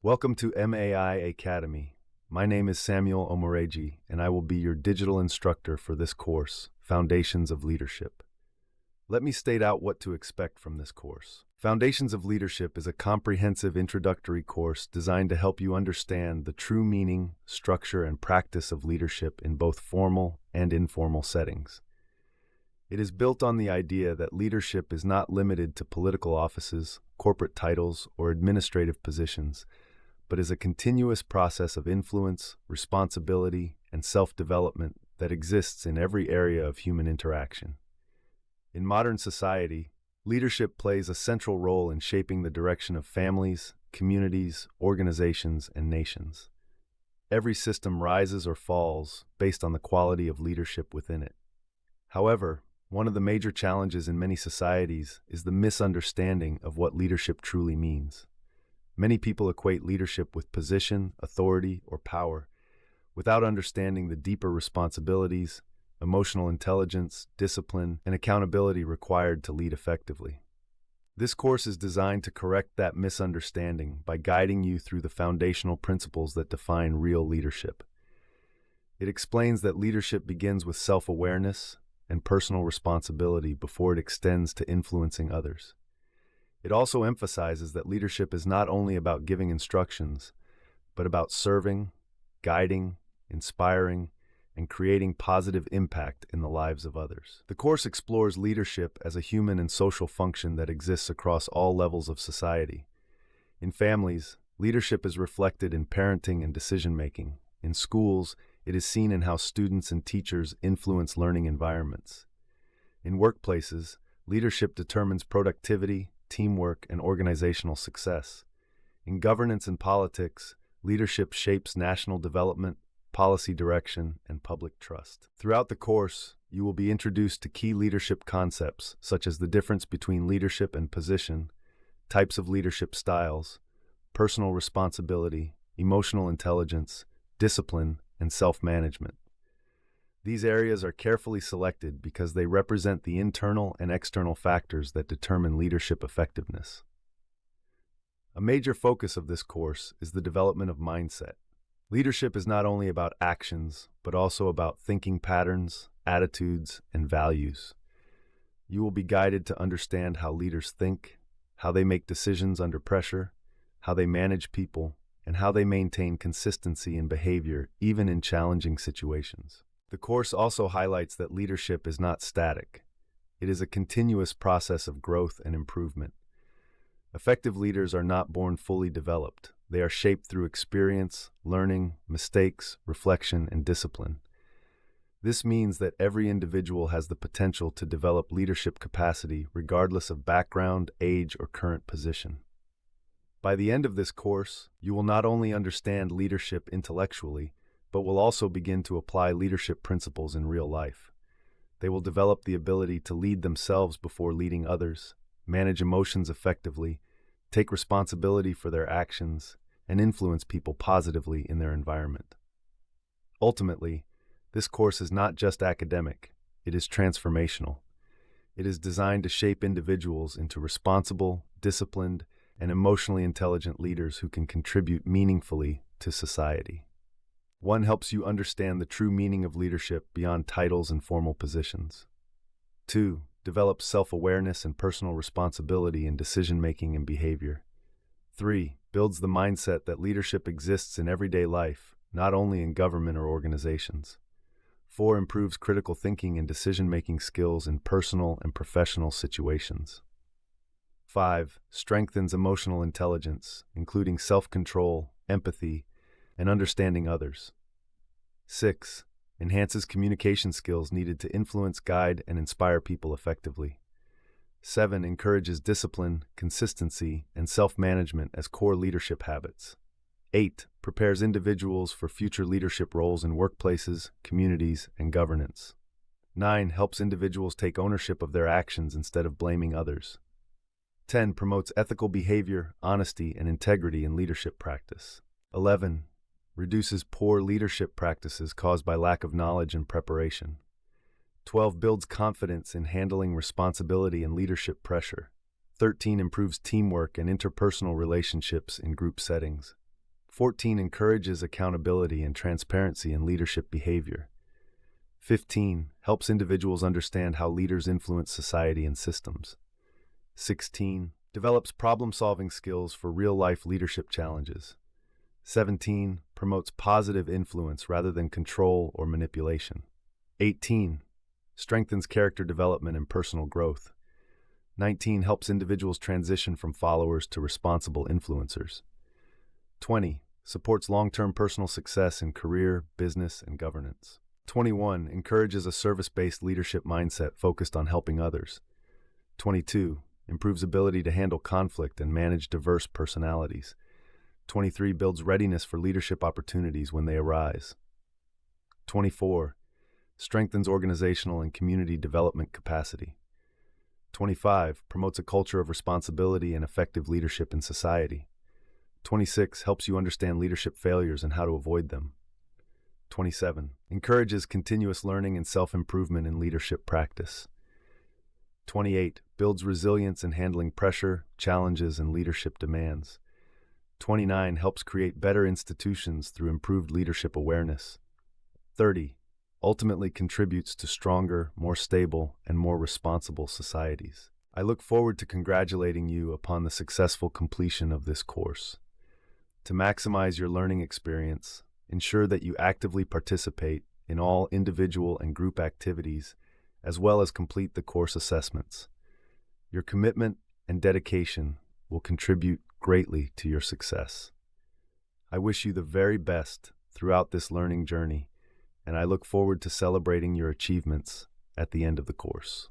Welcome to MAI Academy. My name is Samuel Omoreji, and I will be your digital instructor for this course, Foundations of Leadership. Let me state out what to expect from this course. Foundations of Leadership is a comprehensive introductory course designed to help you understand the true meaning, structure, and practice of leadership in both formal and informal settings. It is built on the idea that leadership is not limited to political offices, corporate titles, or administrative positions, but is a continuous process of influence, responsibility, and self-development that exists in every area of human interaction. In modern society, leadership plays a central role in shaping the direction of families, communities, organizations, and nations. Every system rises or falls based on the quality of leadership within it. However, one of the major challenges in many societies is the misunderstanding of what leadership truly means. Many people equate leadership with position, authority, or power, without understanding the deeper responsibilities, emotional intelligence, discipline, and accountability required to lead effectively. This course is designed to correct that misunderstanding by guiding you through the foundational principles that define real leadership. It explains that leadership begins with self-awareness and personal responsibility before it extends to influencing others. It also emphasizes that leadership is not only about giving instructions, but about serving, guiding, inspiring, and creating positive impact in the lives of others. The course explores leadership as a human and social function that exists across all levels of society. In families, leadership is reflected in parenting and decision-making. In schools, it is seen in how students and teachers influence learning environments. In workplaces, leadership determines productivity, teamwork, and organizational success. In governance and politics, leadership shapes national development, policy direction, and public trust. Throughout the course, you will be introduced to key leadership concepts such as the difference between leadership and position, types of leadership styles, personal responsibility, emotional intelligence, discipline, and self-management. These areas are carefully selected because they represent the internal and external factors that determine leadership effectiveness. A major focus of this course is the development of mindset. Leadership is not only about actions, but also about thinking patterns, attitudes, and values. You will be guided to understand how leaders think, how they make decisions under pressure, how they manage people, and how they maintain consistency in behavior even in challenging situations. The course also highlights that leadership is not static. It is a continuous process of growth and improvement. Effective leaders are not born fully developed. They are shaped through experience, learning, mistakes, reflection, and discipline. This means that every individual has the potential to develop leadership capacity regardless of background, age, or current position. By the end of this course, you will not only understand leadership intellectually, but will also begin to apply leadership principles in real life. They will develop the ability to lead themselves before leading others, manage emotions effectively, take responsibility for their actions, and influence people positively in their environment. Ultimately, this course is not just academic, it is transformational. It is designed to shape individuals into responsible, disciplined, and emotionally intelligent leaders who can contribute meaningfully to society. One helps you understand the true meaning of leadership beyond titles and formal positions. 2. Develops self-awareness and personal responsibility in decision-making and behavior. 3. Builds the mindset that leadership exists in everyday life, not only in government or organizations. 4. Improves critical thinking and decision-making skills in personal and professional situations. 5. Strengthens emotional intelligence, including self-control, empathy, and understanding others. 6. Enhances communication skills needed to influence, guide, and inspire people effectively. 7. Encourages discipline, consistency, and self-management as core leadership habits. 8. Prepares individuals for future leadership roles in workplaces, communities, and governance. 9. Helps individuals take ownership of their actions instead of blaming others. 10. Promotes ethical behavior, honesty, and integrity in leadership practice. 11. Reduces poor leadership practices caused by lack of knowledge and preparation. 12. Builds confidence in handling responsibility and leadership pressure. 13. Improves teamwork and interpersonal relationships in group settings. 14 encourages accountability and transparency in leadership behavior. 15 helps individuals understand how leaders influence society and systems. 16 develops problem-solving skills for real-life leadership challenges. 17 promotes positive influence rather than control or manipulation. 18 strengthens character development and personal growth. 19 helps individuals transition from followers to responsible influencers. 20 supports long-term personal success in career, business, and governance. 21 encourages a service-based leadership mindset focused on helping others. 22 improves ability to handle conflict and manage diverse personalities. 23 builds readiness for leadership opportunities when they arise. 24 strengthens organizational and community development capacity. 25 promotes a culture of responsibility and effective leadership in society. 26 helps you understand leadership failures and how to avoid them. 27 encourages continuous learning and self-improvement in leadership practice. 28 builds resilience in handling pressure, challenges, and leadership demands. 29 helps create better institutions through improved leadership awareness. 30 ultimately contributes to stronger, more stable, and more responsible societies. I look forward to congratulating you upon the successful completion of this course. To maximize your learning experience, ensure that you actively participate in all individual and group activities, as well as complete the course assessments. Your commitment and dedication will contribute greatly to your success. I wish you the very best throughout this learning journey, and I look forward to celebrating your achievements at the end of the course.